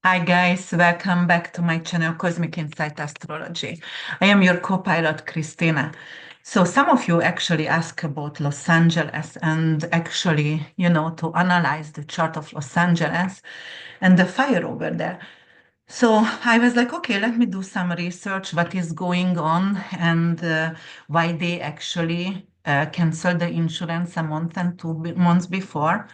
Hi guys, welcome back to my channel Cosmic Insight Astrology. I am your co-pilot Christina. So some of you actually ask about Los Angeles and actually, to analyze the chart of Los Angeles and the fire over there. So I was like, okay, let me do some research, what is going on and why they actually canceled the insurance a month and 2 months before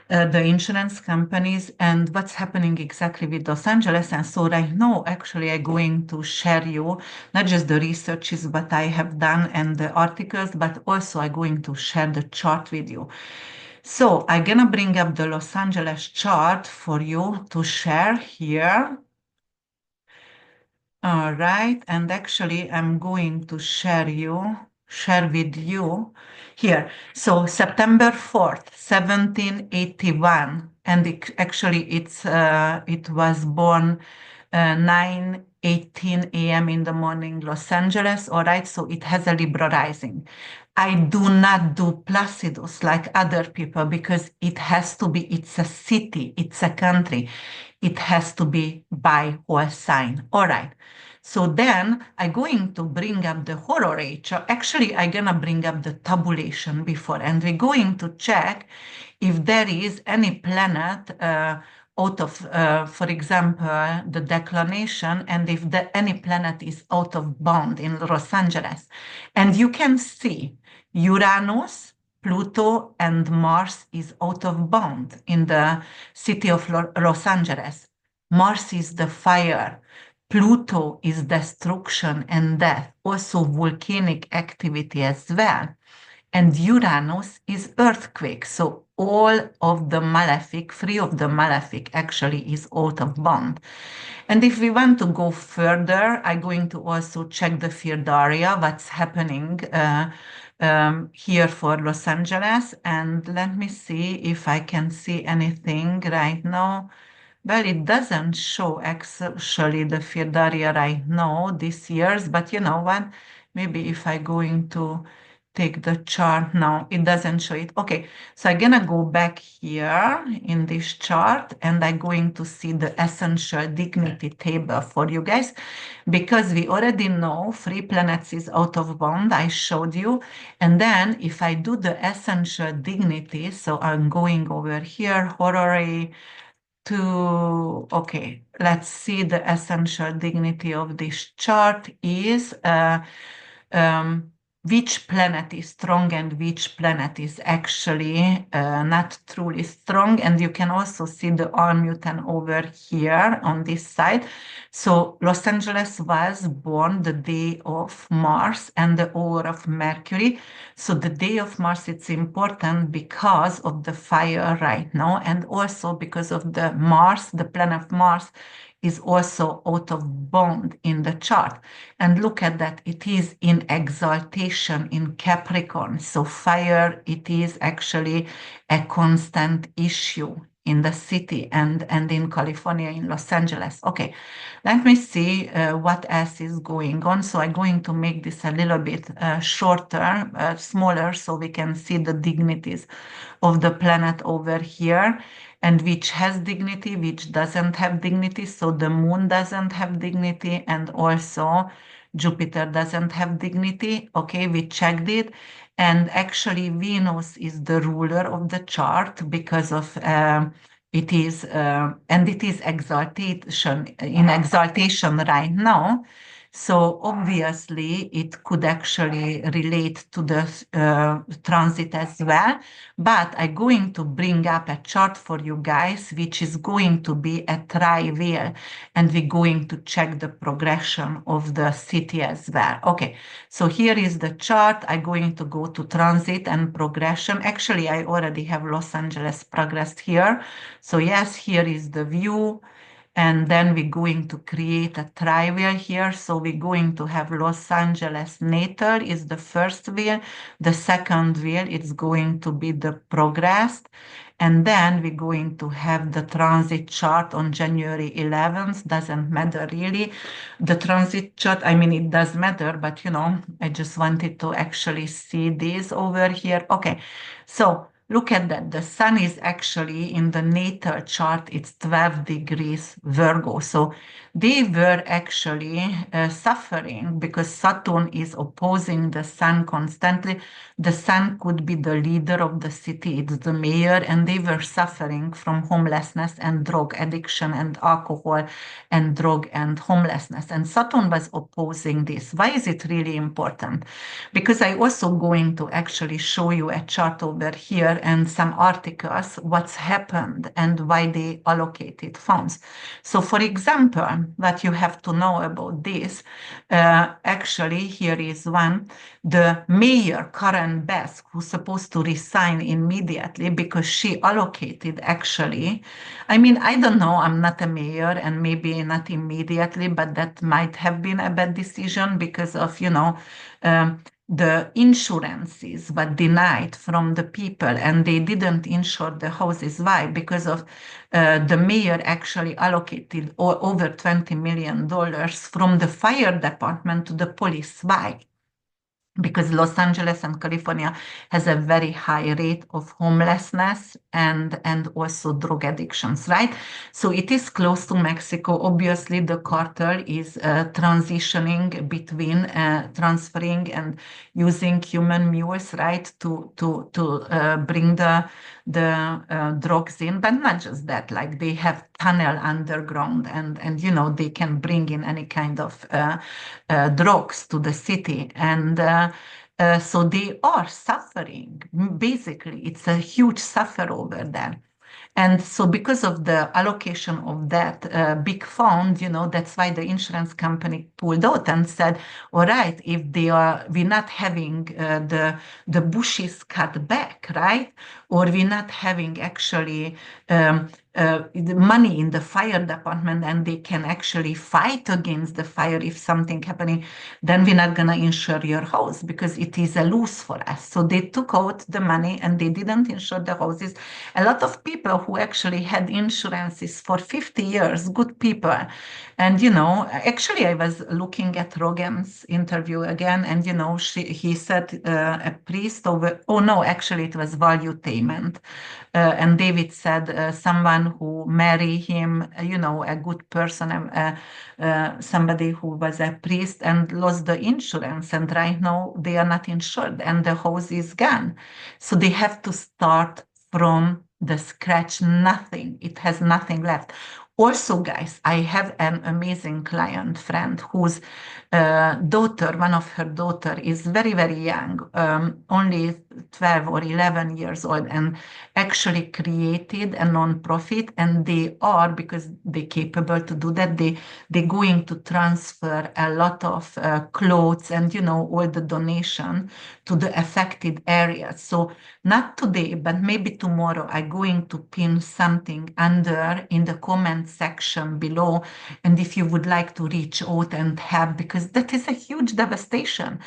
the insurance companies and what's happening exactly with Los Angeles. And so right now, actually, I'm going to share you not just the researches what I have done and the articles, but also I'm going to share the chart with you. So I'm gonna bring up the Los Angeles chart for you to share here. All right, and actually I'm going to share with you here. So September 4th, 1781, and it was born 9:18 a.m. in the morning, Los Angeles. All right, so it has a Libra rising. I do not do Placidus like other people because it has to be, it's a city, it's a country. It has to be by whole sign. All right. So then I'm going to bring up the horror age. Actually, I'm gonna bring up the tabulation before, and we're going to check if there is any planet out of, for example, the declination, and if any planet is out of bound in Los Angeles. And you can see Uranus, Pluto, and Mars is out of bound in the city of Los Angeles. Mars is the fire. Pluto is destruction and death, also volcanic activity as well. And Uranus is earthquake. So all of the malefic, three of the malefic actually is out of bond. And if we want to go further, I'm going to also check the field area, what's happening here for Los Angeles. And let me see if I can see anything right now. Well, it doesn't show actually the field area right now this year's, but you know what? Maybe if I going to take the chart now, it doesn't show it. Okay, so I'm gonna go back here in this chart and I'm going to see the essential dignity table for you guys because we already know three planets is out of bound. I showed you. And then if I do the essential dignity, so I'm going over here, horary to, okay, let's see the essential dignity of this chart is which planet is strong and which planet is actually not truly strong. And you can also see the Almuten over here on this side. So Los Angeles was born the day of Mars and the hour of Mercury. So the day of Mars, it's important because of the fire right now, and also because of the Mars, the planet Mars is also out of bond in the chart. And look at that, it is in exaltation in Capricorn. So fire, it is actually a constant issue in the city and in California, in Los Angeles. Okay, let me see what else is going on. So I'm going to make this a little bit shorter, smaller, so we can see the dignities of the planet over here and which has dignity, which doesn't have dignity. So the moon doesn't have dignity and also Jupiter doesn't have dignity. Okay, we checked it. And actually Venus is the ruler of the chart because of it is and it is exaltation in exaltation right now. So obviously it could actually relate to the transit as well. But I'm going to bring up a chart for you guys, which is going to be a tri-wheel, and we're going to check the progression of the city as well. Okay, so here is the chart. I'm going to go to transit and progression. Actually, I already have Los Angeles progressed here. So yes, here is the view. And then we're going to create a tri-wheel here. So we're going to have Los Angeles natal is the first wheel. The second wheel is going to be the progressed. And then we're going to have the transit chart on January 11th. Doesn't matter really. The transit chart, I mean, it does matter, but I just wanted to actually see this over here. Okay, so look at that. The sun is actually in the natal chart, it's 12 degrees Virgo. So they were actually suffering because Saturn is opposing the sun constantly. The sun could be the leader of the city, it's the mayor, and they were suffering from homelessness and drug addiction and alcohol and drug and homelessness. And Saturn was opposing this. Why is it really important? Because I also going to actually show you a chart over here and some articles, what's happened and why they allocated funds. So for example, what you have to know about this, actually here is one, the mayor, Karen Besk, who's supposed to resign immediately because she allocated actually, I mean, I don't know, I'm not a mayor and maybe not immediately, but that might have been a bad decision because of, the insurances were denied from the people and they didn't insure the houses. Why? Because of the mayor actually allocated over $20 million from the fire department to the police. Why? Because Los Angeles and California has a very high rate of homelessness and also drug addictions, right? So it is close to Mexico. Obviously, the cartel is transitioning between transferring and using human mules, right, to bring the drugs in, but not just that. Like they have tunnel underground, and they can bring in any kind of drugs to the city, and so they are suffering. Basically, it's a huge suffer over there. And so because of the allocation of that big fund, that's why the insurance company pulled out and said, all right, if we're not having the bushes cut back, right? Or we're not having actually the money in the fire department and they can actually fight against the fire if something happening, then we're not going to insure your house because it is a loss for us. So they took out the money and they didn't insure the houses. A lot of people who actually had insurances for 50 years, good people. And, actually I was looking at Rogan's interview again, and, he said a priest over, oh no, actually it was valuetainment. And David said someone who marry him, a good person, somebody who was a priest and lost the insurance, and right now they are not insured and the house is gone. So they have to start from the scratch, nothing. It has nothing left. Also, guys, I have an amazing client friend whose daughter, one of her daughter, is very, very young, only 12 or 11 years old, and actually created a non-profit. And they are, because they're capable to do that, they're going to transfer a lot of clothes and, all the donation to the affected areas. So not today, but maybe tomorrow, I'm going to pin something under in the comment section below. And if you would like to reach out and help, because that is a huge devastation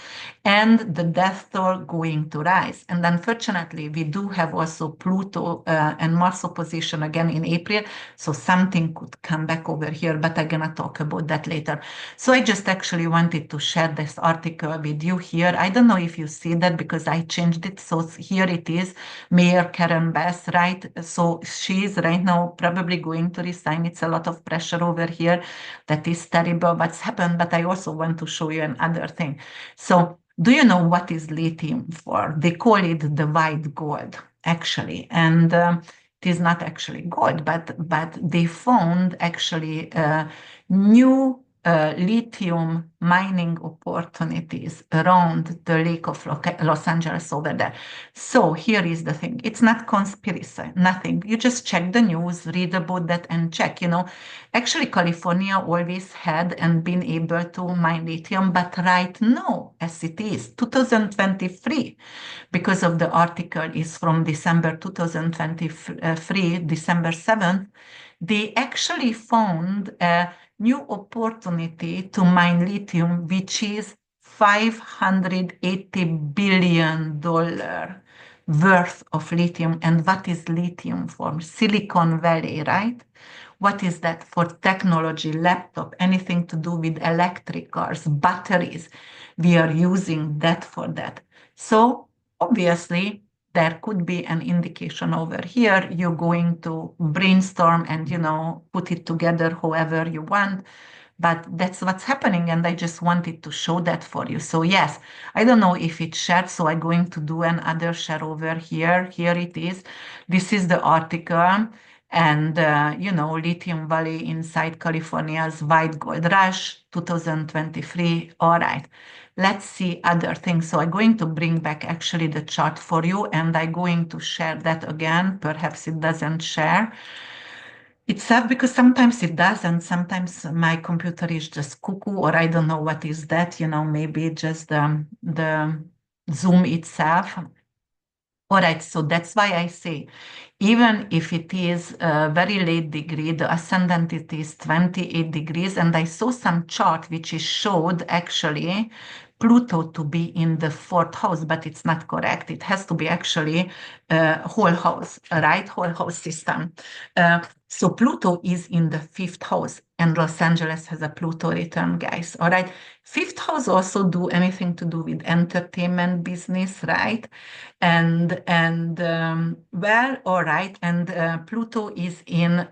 and the death toll going to rise. And unfortunately, we do have also Pluto and Mars opposition again in April. So something could come back over here, but I'm going to talk about that later. So I just actually wanted to share this article with you here. I don't know if you see that because I changed it. So here it is, Mayor Karen Bass, right? So she's right now probably going to resign. It's a lot of pressure over here. That is terrible what's happened. But I also want to show you another thing. So do you know what is lithium for? They call it the white gold, actually. And it is not actually gold, but they found actually new lithium mining opportunities around the Lake of Los Angeles over there. So here is the thing. It's not conspiracy, nothing. You just check the news, read about that and check, Actually, California always had and been able to mine lithium, but right now, as it is, 2023, because of the article is from December 2023, December 7th, they actually found a new opportunity to mine lithium, which is $580 billion worth of lithium. And what is lithium for? Silicon Valley, right? What is that for? Technology, laptop, anything to do with electric cars, batteries. We are using that for that. So obviously, there could be an indication over here. You're going to brainstorm and, put it together however you want. But that's what's happening. And I just wanted to show that for you. So yes, I don't know if it's shared. So I'm going to do another share over here. Here it is. This is the article. And, Lithium Valley inside California's white gold rush, 2023. All right. Let's see other things. So I'm going to bring back actually the chart for you, and I'm going to share that again. Perhaps it doesn't share itself because sometimes it does, and sometimes my computer is just cuckoo, or I don't know what is that, maybe just the Zoom itself. All right, so that's why I say, even if it is a very late degree, the ascendant it is 28 degrees, and I saw some chart which is showed actually Pluto to be in the fourth house, but it's not correct. It has to be actually whole house, right? Whole house system. So Pluto is in the fifth house, and Los Angeles has a Pluto return, guys. All right. Fifth house also do anything to do with entertainment business, right? Well, all right. And Pluto is in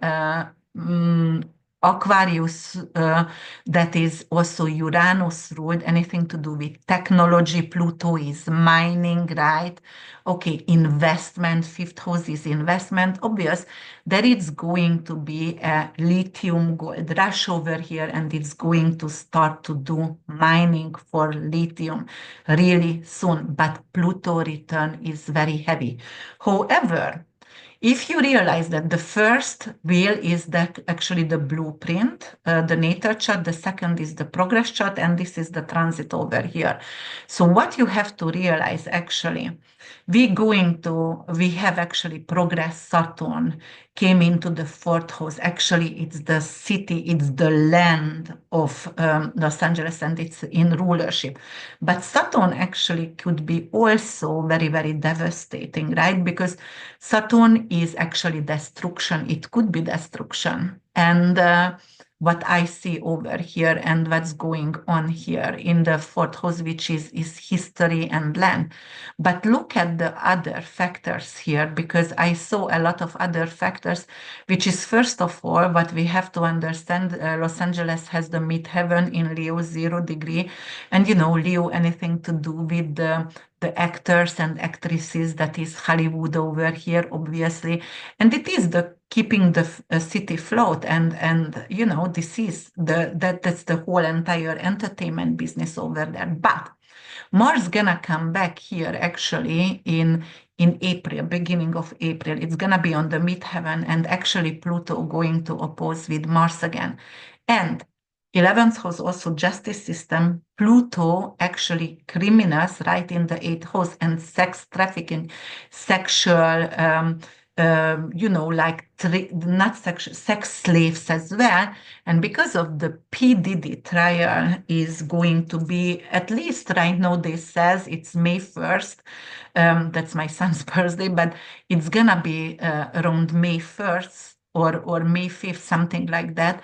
Aquarius, that is also Uranus ruled, anything to do with technology. Pluto is mining, right? Okay, investment, fifth house is investment. Obvious that it's going to be a lithium gold rush over here, and it's going to start to do mining for lithium really soon. But Pluto return is very heavy. However, if you realize that the first wheel is that actually the blueprint, the natal chart, the second is the progress chart, and this is the transit over here. So what you have to realize actually, we have actually progress Saturn came into the fourth house. Actually, it's the city, it's the land of Los Angeles, and it's in rulership. But Saturn actually could be also very, very devastating, right? Because Saturn is actually destruction. It could be destruction. And what I see over here and what's going on here in the fourth house, which is history and land. But look at the other factors here, because I saw a lot of other factors, which is first of all, what we have to understand, Los Angeles has the midheaven in Leo 0 degree. And, Leo, anything to do with the actors and actresses, that is Hollywood over here, obviously. And it is the keeping the city float, and this is that's the whole entire entertainment business over there. But Mars gonna come back here actually in April, beginning of April. It's gonna be on the midheaven, and actually Pluto going to oppose with Mars again. And 11th house also justice system. Pluto actually criminals right in the 8th house, and sex trafficking, sexual like not sexual, sex slaves as well. And because of the P. Diddy trial is going to be, at least right now, they says it's May 1st. That's my son's birthday, but it's gonna be around May 1st or May 5th, something like that.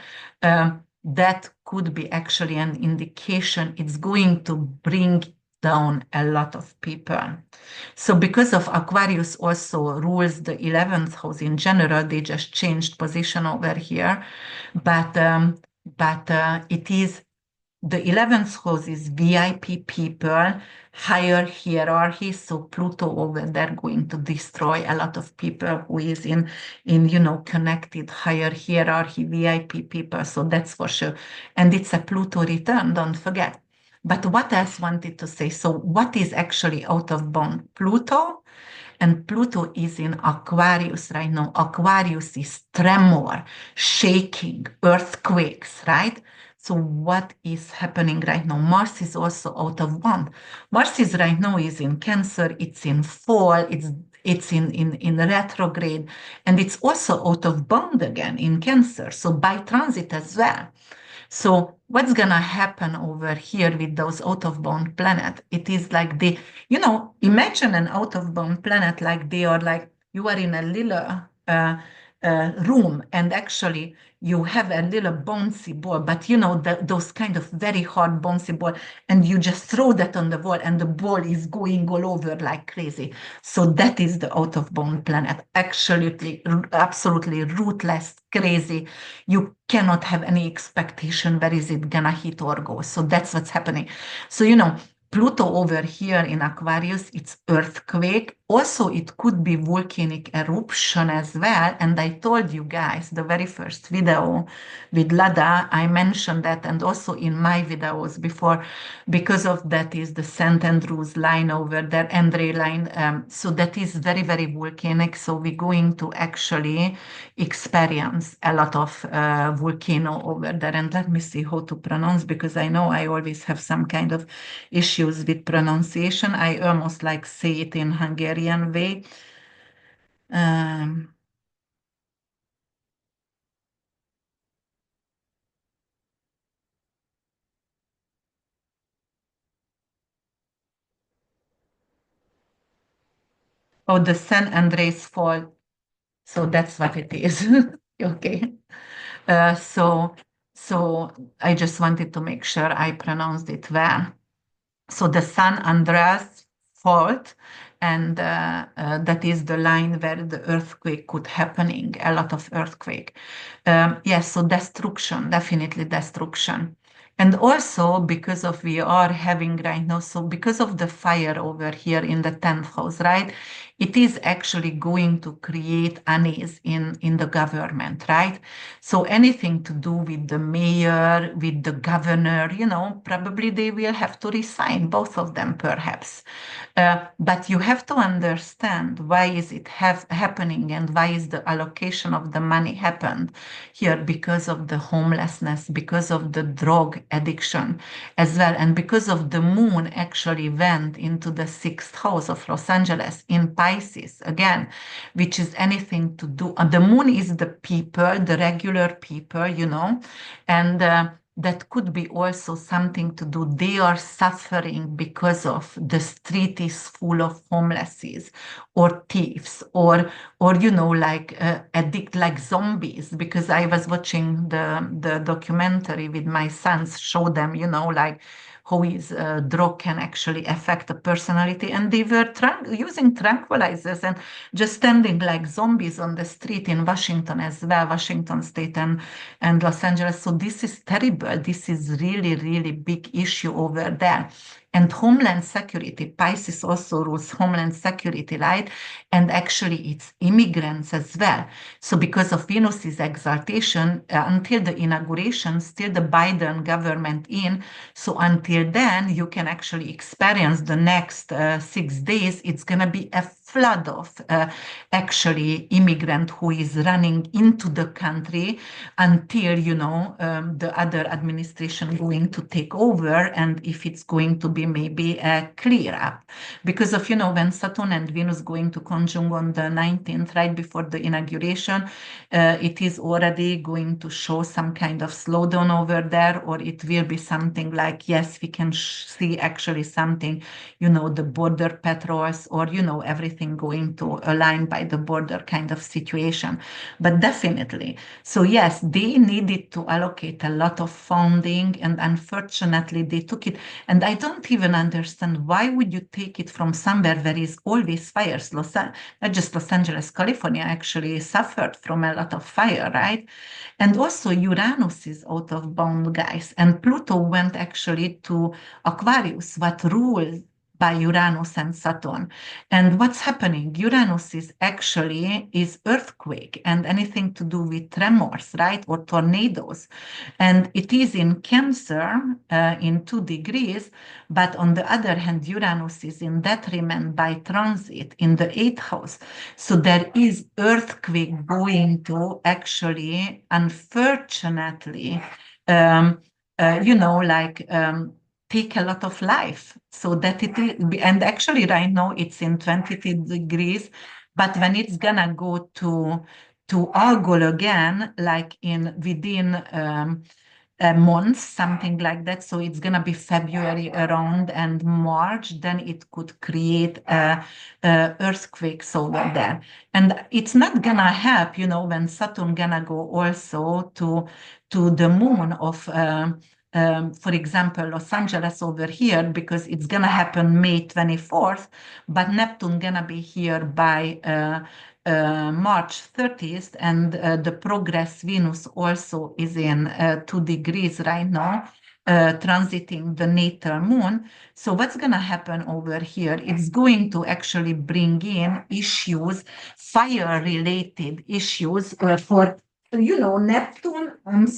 That could be actually an indication it's going to bring down a lot of people. So because of Aquarius also rules the 11th house in general, they just changed position over here. But it is the 11th house is VIP people, higher hierarchy. So Pluto over there going to destroy a lot of people who is in connected higher hierarchy, VIP people. So that's for sure. And it's a Pluto return, don't forget. But what else wanted to say? So what is actually out of bound? Pluto, and Pluto is in Aquarius right now. Aquarius is tremor, shaking, earthquakes, right? So what is happening right now? Mars is also out of bound. Mars is right now is in Cancer. It's in fall. It's in retrograde, and it's also out of bound again in Cancer. So by transit as well. So what's going to happen over here with those out-of-bound planet? It is like imagine an out-of-bound planet like they are like, you are in a little room, and actually you have a little bouncy ball, but those kind of very hard bouncy ball, and you just throw that on the wall, and the ball is going all over like crazy. So that is the out of bound planet. Absolutely, absolutely ruthless, crazy. You cannot have any expectation where is it gonna hit or go. So that's what's happening. So Pluto over here in Aquarius, it's earthquake. Also, it could be volcanic eruption as well. And I told you guys the very first video with Lada, I mentioned that, and also in my videos before, because of that is the St. Andrews line over there, Andre line. So that is very, very volcanic. So we're going to actually experience a lot of volcano over there. And let me see how to pronounce, because I know I always have some kind of issues with pronunciation. I almost like say it in Hungarian way. Um, oh, the San Andres Fault. So that's what it is. Okay. Uh, so, so I just wanted to make sure I pronounced it well. So the San Andreas Fault, and that is the line where the earthquake could happening, a lot of earthquake. Yes, so destruction, definitely destruction. And also because of we are having right now, so because of the fire over here in the 10th house, right? It is actually going to create unease in the government, right? So anything to do with the mayor, with the governor, probably they will have to resign, both of them perhaps. But you have to understand why is it happening, and why is the allocation of the money happened here, because of the homelessness, because of the drug addiction as well, and because of the moon actually went into the 6th house of Los Angeles in Pisces again, which is anything to do. The moon is the people, the regular people, and that could be also something to do. They are suffering because of the street is full of homelesses or thieves, or like addict, like zombies. Because I was watching the documentary with my sons, show them, like how is drug can actually affect the personality, and they were using tranquilizers and just standing like zombies on the street in Washington as well, Washington State and Los Angeles. So this is terrible. This is really, really big issue over there. And Homeland Security, Pisces also rules Homeland Security, right? And actually it's immigrants as well. So because of Venus's exaltation, until the inauguration, still the Biden government in. So until then, you can actually experience the next 6 days. It's going to be a flood of actually immigrant who is running into the country until the other administration going to take over, and if it's going to be maybe a clear up, because of when Saturn and Venus going to conjunct on the 19th, right before the inauguration, it is already going to show some kind of slowdown over there, or it will be something like, yes, we can see actually something, the border patrols, or everything going to align by the border kind of situation. But definitely, so yes, they needed to allocate a lot of funding, and unfortunately they took it. And I don't even understand, why would you take it from somewhere where is always fires? Not just Los Angeles, California actually suffered from a lot of fire, right? And also Uranus is out of bound, guys. And Pluto went actually to Aquarius, what rules by Uranus and Saturn. And what's happening? Uranus is actually is earthquake and anything to do with tremors, right? Or tornadoes. And it is in Cancer in 2 degrees. But on the other hand, Uranus is in detriment by transit in the 8th house. So there is earthquake going to actually, unfortunately, um, like take a lot of life. So that it is, and actually right now it's in 23 degrees, but when it's gonna go to Algol again, like in within a month, something like that. So it's going to be February around and March, then it could create earthquakes over there. And it's not going to help, when Saturn going to go also to the moon of, for example, Los Angeles over here, because it's going to happen May 24th, but Neptune going to be here by March 30th, and the progress Venus also is in 2 degrees right now, transiting the natal moon. So what's going to happen over here? It's going to actually bring in issues, fire-related issues for Neptune and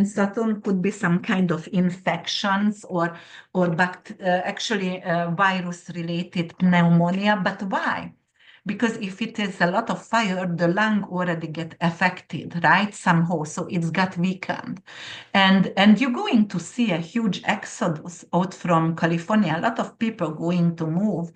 Saturn could be some kind of infections or actually virus-related pneumonia. But why? Because if it is a lot of fire, the lung already get affected, right? Somehow, so it's got weakened, and you're going to see a huge exodus out from California. A lot of people going to move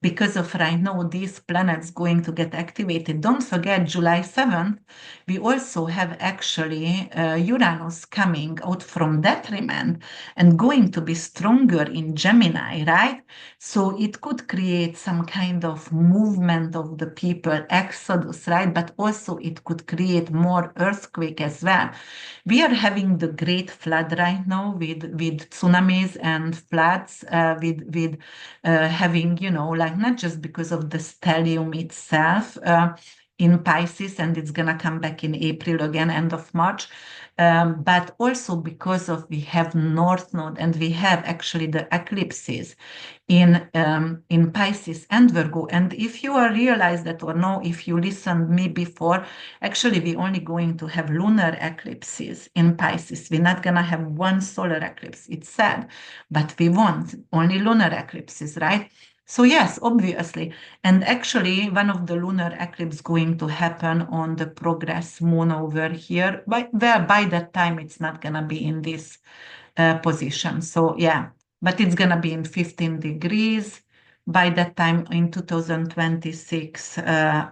because of right now these planets going to get activated. Don't forget, July 7th, we also have actually Uranus coming out from detriment and going to be stronger in Gemini, right? So it could create some kind of movement of the people, exodus, right? But also it could create more earthquake as well. We are having the great flood right now with tsunamis and floods, with having, like not just because of the stellium itself in Pisces, and it's going to come back in April again, end of March, but also because of we have North Node and we have actually the eclipses in Pisces and Virgo. And if you are realize that or no, if you listened me before, actually we're only going to have lunar eclipses in Pisces. We're not gonna have one solar eclipse. It's sad, but we want only lunar eclipses, right? So yes, obviously. And actually, one of the lunar eclipses going to happen on the progress moon over here. By that time, it's not gonna be in this position. So yeah, but it's gonna be in 15 degrees by that time in 2026,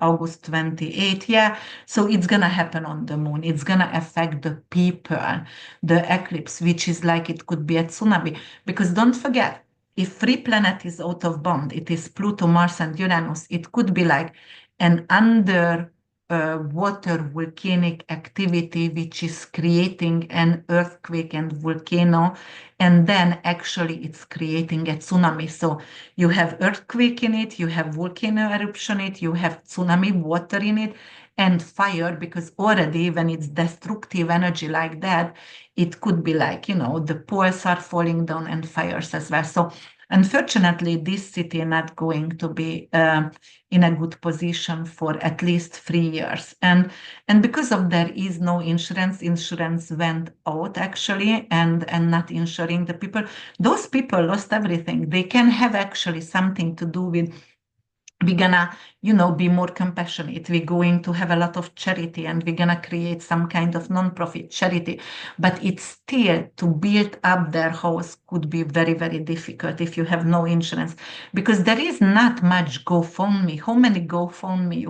August 28. Yeah, so it's gonna happen on the moon. It's gonna affect the people, the eclipse, which is like it could be a tsunami. Because don't forget, if free planet is out of bond, it is Pluto, Mars, and Uranus, it could be like an under water volcanic activity, which is creating an earthquake and volcano, and then actually it's creating a tsunami. So you have earthquake in it, you have volcano eruption in it, you have tsunami water in it, and fire, because already when it's destructive energy like that, it could be like, the poles are falling down and fires as well. So unfortunately, this city not going to be in a good position for at least 3 years. And because of there is no insurance went out actually, and not insuring the people. Those people lost everything. They can have actually something to do with we're gonna be more compassionate, we're going to have a lot of charity, and we're gonna create some kind of non-profit charity, but it's still to build up their house could be very, very difficult if you have no insurance, because there is not much GoFundMe. How many GoFundMe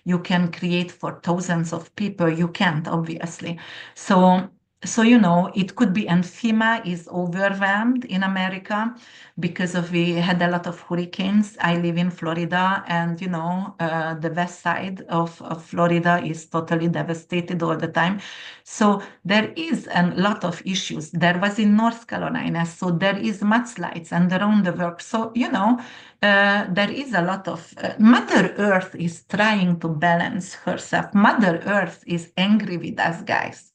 you can create for thousands of people? You can't, obviously. So it could be, and FEMA is overwhelmed in America because of we had a lot of hurricanes. I live in Florida, and the west side of Florida is totally devastated all the time. So there is a lot of issues. There was in North Carolina, so there is mudslides and around the world. So there is a lot of Mother Earth is trying to balance herself. Mother Earth is angry with us, guys.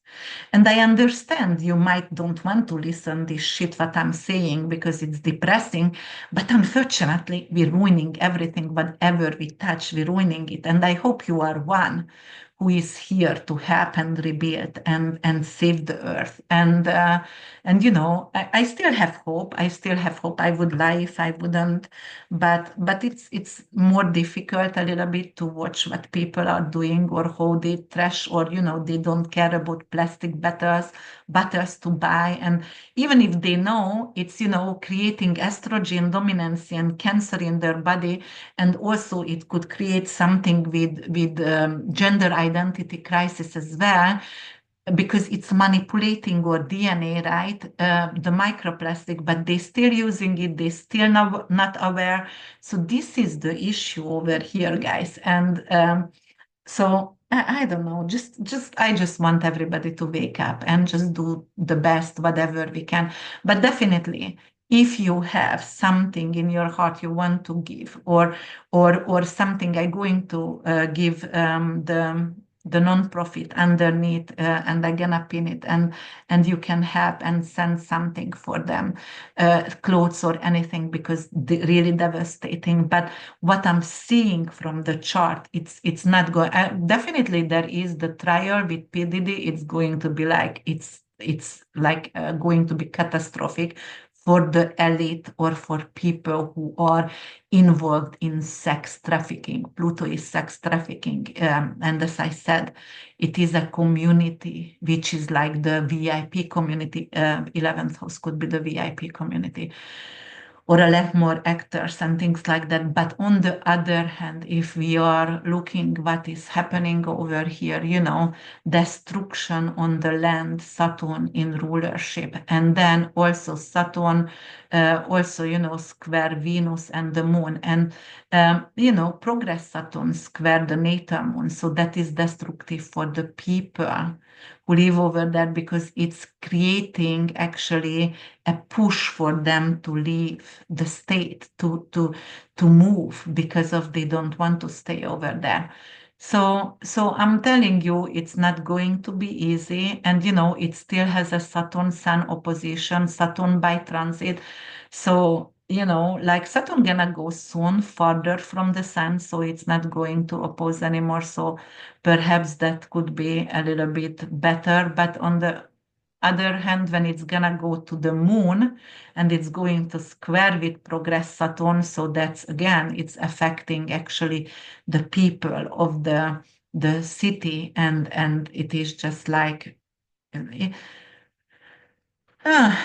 And I understand you might don't want to listen this shit what I'm saying because it's depressing, but unfortunately we're ruining everything. Whatever we touch, we're ruining it. And I hope you are one who is here to help and rebuild and save the earth. And I still have hope. I still have hope. I would lie if I wouldn't, but it's more difficult a little bit to watch what people are doing, or how they trash, or they don't care about plastic bottles to buy. And even if they know, it's creating estrogen dominance and cancer in their body, and also it could create something with gender identity crisis as well. because it's manipulating our DNA, right? The microplastic, but they still using it. They still not aware. So this is the issue over here, guys. And so I don't know. Just I just want everybody to wake up and just do the best, whatever we can. But definitely, if you have something in your heart you want to give, or something I'm going to give the non-profit underneath, and I'm gonna pin it, and you can help and send something for them, clothes or anything, because really devastating. But what I'm seeing from the chart, it's not going. Definitely, there is the trial with PDD. It's going to be like it's like going to be catastrophic for the elite or for people who are involved in sex trafficking. Pluto is sex trafficking, and as I said, it is a community which is like the VIP community. 11th house could be the VIP community, or a lot more actors and things like that. But on the other hand, if we are looking what is happening over here, destruction on the land, Saturn in rulership, and then also Saturn, also, square Venus and the moon, and, progress Saturn square the natal moon. So that is destructive for the people who live over there, because it's creating actually a push for them to leave the state, to move, because of they don't want to stay over there. So I'm telling you, it's not going to be easy. And it still has a Saturn Sun opposition, Saturn by transit. So like Saturn gonna go soon further from the Sun, so it's not going to oppose anymore. So perhaps that could be a little bit better. But on the other hand, when it's gonna go to the moon and it's going to square with progress Saturn, so that's again, it's affecting actually the people of the city, and it is just like, uh,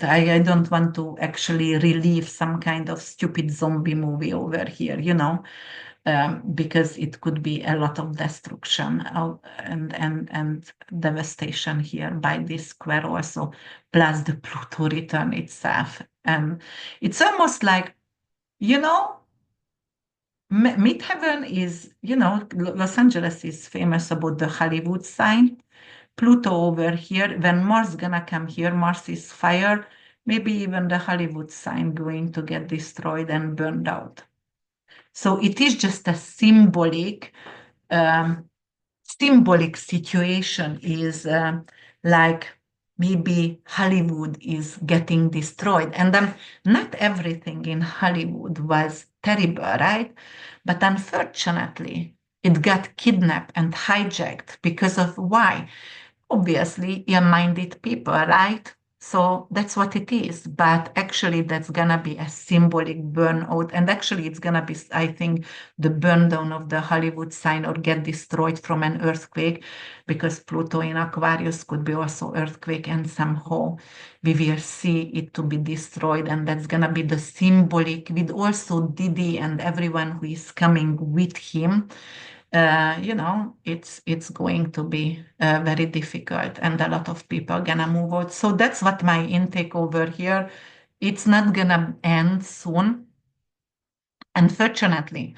I don't want to actually relive some kind of stupid zombie movie over here, because it could be a lot of destruction and devastation here by this square also, plus the Pluto return itself. And it's almost like, you know, Midheaven is, Los Angeles is famous about the Hollywood sign. Pluto over here, when Mars gonna come here, Mars is fire, maybe even the Hollywood sign going to get destroyed and burned out. So it is just a um, symbolic situation, is like maybe Hollywood is getting destroyed. And not everything in Hollywood was terrible, right? But unfortunately, it got kidnapped and hijacked because of why? Obviously, ill-minded people, right? So that's what it is. But actually, that's gonna be a symbolic burnout. And actually, it's gonna be, I think, the burn down of the Hollywood sign, or get destroyed from an earthquake, because Pluto in Aquarius could be also earthquake, and somehow we will see it to be destroyed. And that's gonna be the symbolic, with also Didi and everyone who is coming with him. It's going to be very difficult, and a lot of people gonna move out. So that's what my intake over here. It's not gonna end soon. Unfortunately,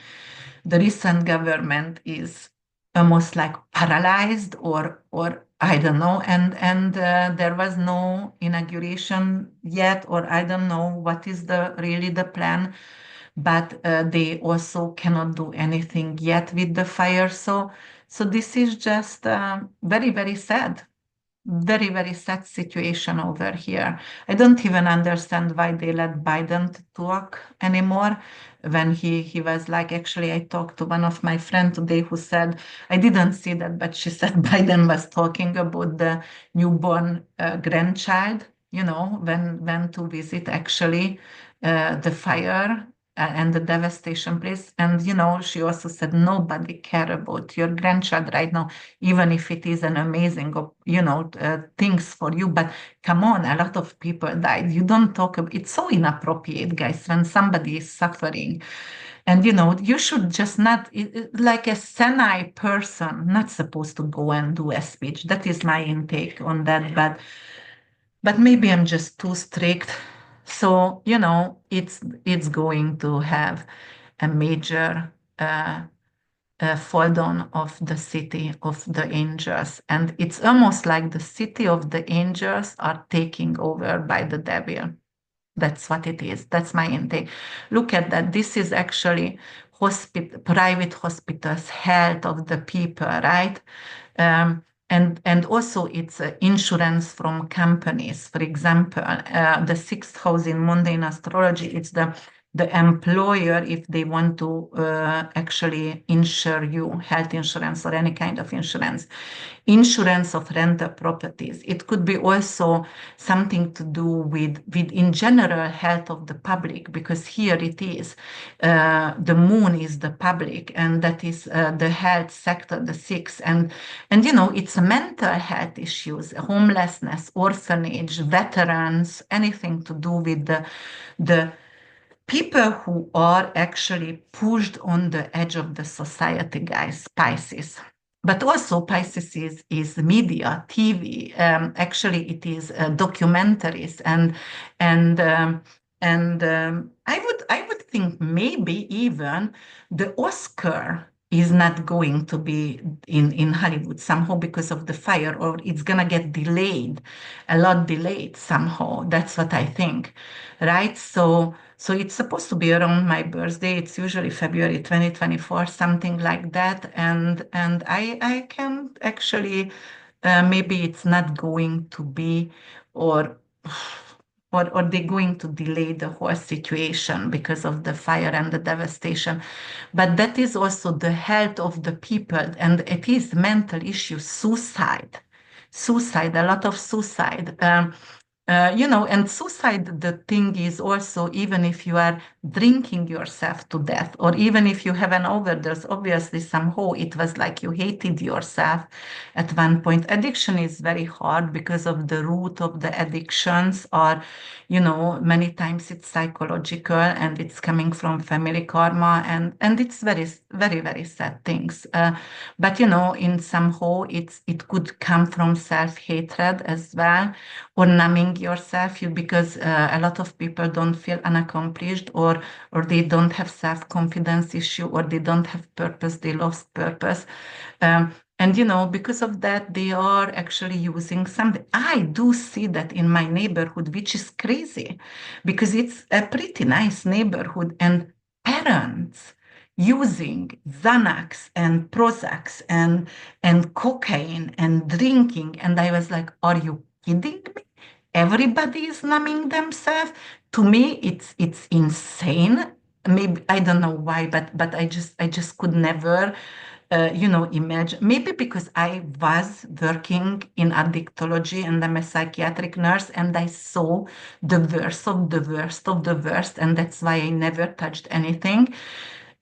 the recent government is almost like paralyzed, or I don't know, and there was no inauguration yet, or I don't know what is the really the plan, but they also cannot do anything yet with the fire. So this is just very, very sad, very, very sad situation over here. I don't even understand why they let Biden to talk anymore, when he was like, actually, I talked to one of my friends today who said, I didn't see that, but she said Biden was talking about the newborn grandchild, when to visit actually the fire and the devastation place. And, she also said, nobody care about your grandchild right now, even if it is an amazing, things for you. But come on, a lot of people died. You don't talk about it's so inappropriate, guys, when somebody is suffering. And you should just not, like a Senai person, not supposed to go and do a speech. That is my intake on that. But maybe I'm just too strict. So, it's going to have a major fall down of the city of the angels. And it's almost like the city of the angels are taking over by the devil. That's what it is. That's my intake. Look at that. This is actually private hospitals, health of the people, right? And also it's insurance from companies. For example, the sixth house in mundane astrology, it's the employer if they want to actually insure you health insurance or any kind of insurance of rental properties. It could be also something to do with in general health of the public, because here it is the moon is the public, and that is the health sector, the six, and it's a mental health issues, homelessness, orphanage, veterans, anything to do with the people who are actually pushed on the edge of the society, guys. Pisces. But also Pisces is media, TV. Actually, it is documentaries, and I would think maybe even the Oscar is not going to be in Hollywood somehow because of the fire, or it's gonna get delayed, a lot delayed somehow. That's what I think, right? So it's supposed to be around my birthday. It's usually February 2024, something like that. And I can actually maybe it's not going to be, or or they're going to delay the whole situation because of the fire and the devastation. But that is also the health of the people, and it is mental issues, suicide, a lot of suicide. And suicide, the thing is also, even if you are drinking yourself to death, or even if you have an overdose, obviously somehow it was like you hated yourself at one point. Addiction is very hard because of the root of the addictions, or, many times it's psychological and it's coming from family karma, and it's very, very, very sad things. But, in somehow it could come from self-hatred as well, or numbing yourself because a lot of people don't feel unaccomplished, or they don't have self-confidence issue, or they don't have purpose, they lost purpose. And because of that, they are actually using something. I do see that in my neighborhood, which is crazy because it's a pretty nice neighborhood, and parents using Xanax and Prozacs and cocaine and drinking. And I was like, are you kidding me? Everybody is numbing themselves. To me, it's insane. Maybe I don't know why, but I just could never, imagine. Maybe because I was working in addictology and I'm a psychiatric nurse, and I saw the worst of the worst of the worst, and that's why I never touched anything.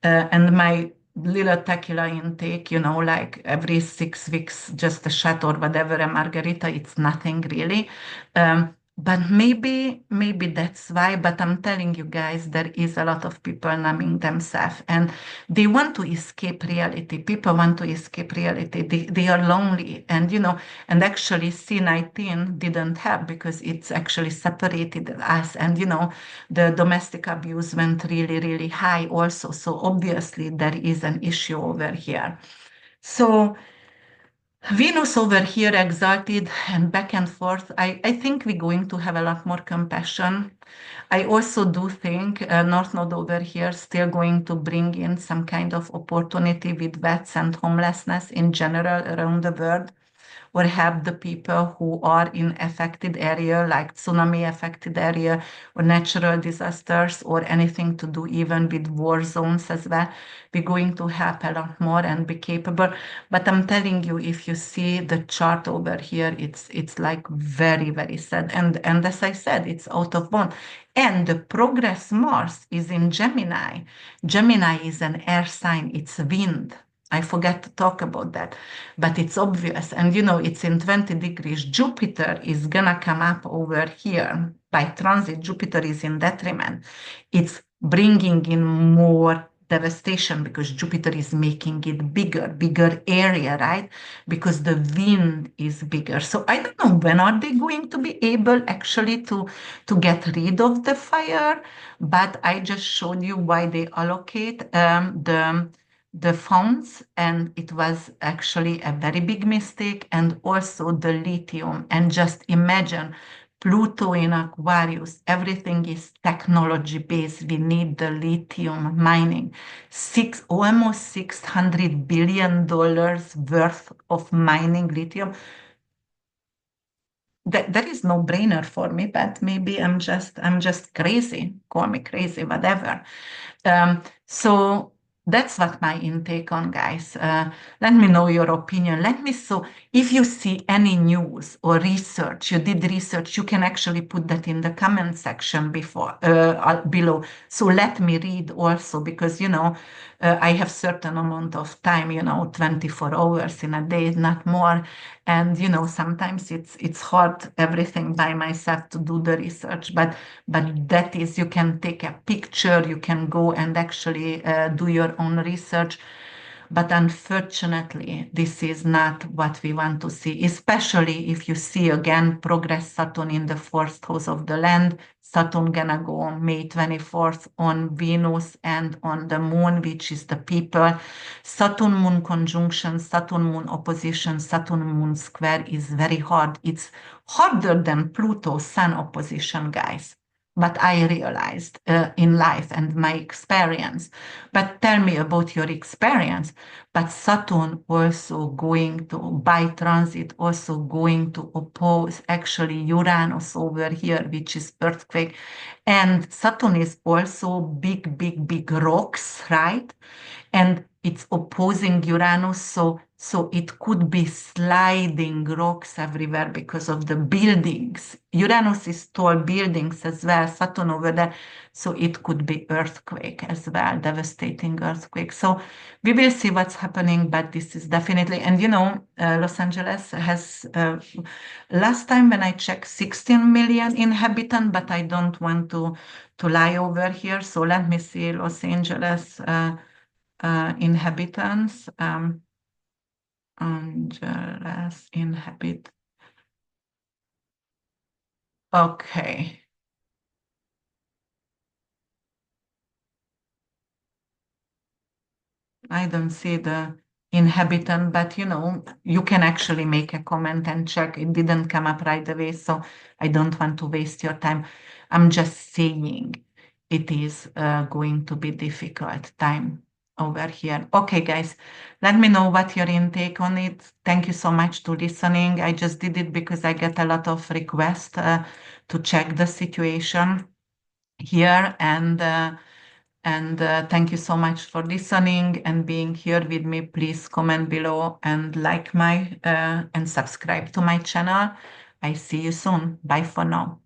And my little tequila intake, like every 6 weeks, just a shot or whatever, a margarita, it's nothing really. But maybe that's why. But I'm telling you guys, there is a lot of people numbing themselves, and they want to escape reality. People want to escape reality. They are lonely, and actually C19 didn't help because it's actually separated us, and the domestic abuse went really, really high also. So obviously there is an issue over here. So Venus over here exalted and back and forth. I think we're going to have a lot more compassion. I also do think North Node over here still going to bring in some kind of opportunity with vets and homelessness in general around the world, or help the people who are in affected area, like tsunami affected area, or natural disasters, or anything to do even with war zones as well. We're going to help a lot more and be capable. But I'm telling you, if you see the chart over here, it's like very, very sad. And as I said, it's out of bond. And the progress Mars is in Gemini. Gemini is an air sign, it's wind. I forgot to talk about that, but it's obvious. And it's in 20 degrees. Jupiter is gonna come up over here by transit. Jupiter is in detriment. It's bringing in more devastation because Jupiter is making it bigger area, right? Because the wind is bigger. So I don't know when are they going to be able actually to get rid of the fire, but I just showed you why they allocate the funds, and it was actually a very big mistake, and also the lithium. And just imagine Pluto in Aquarius, everything is technology based. We need the lithium mining. Almost $600 billion worth of mining lithium. That is no brainer for me, but maybe I'm just crazy. Call me crazy, whatever. So that's what my intake on, guys. Let me know your opinion. Let me so if you see any news or research, you did research, you can actually put that in the comment section below. So let me read also because I have certain amount of time, 24 hours in a day, not more. And sometimes it's hard everything by myself to do the research, but that is, you can take a picture, you can go and actually do your own research. But unfortunately, this is not what we want to see, especially if you see again progress Saturn in the fourth house of the land. Saturn gonna go on May 24th on Venus and on the moon, which is the people. Saturn moon conjunction, Saturn moon opposition, Saturn moon square is very hard. It's harder than Pluto sun opposition, guys. But I realized in life and my experience. But tell me about your experience. But Saturn also going to, by transit, also going to oppose actually Uranus over here, which is earthquake. And Saturn is also big rocks, right? And it's opposing Uranus, so it could be sliding rocks everywhere because of the buildings. Uranus is tall buildings as well, Saturn over there, so it could be earthquake as well, devastating earthquake. So we will see what's happening, but this is definitely, and Los Angeles has, last time when I checked, 16 million inhabitants, but I don't want to lie over here, so let me see Los Angeles inhabitants. Angeles inhabit. Okay. I don't see the inhabitant, but you can actually make a comment and check. It didn't come up right away, so I don't want to waste your time. I'm just saying it is going to be difficult time over here. Okay, guys, let me know what your intake on it. Thank you so much to listening. I just did it because I get a lot of requests to check the situation here, and thank you so much for listening and being here with me. Please comment below and like and subscribe to my channel. I see you soon. Bye for now.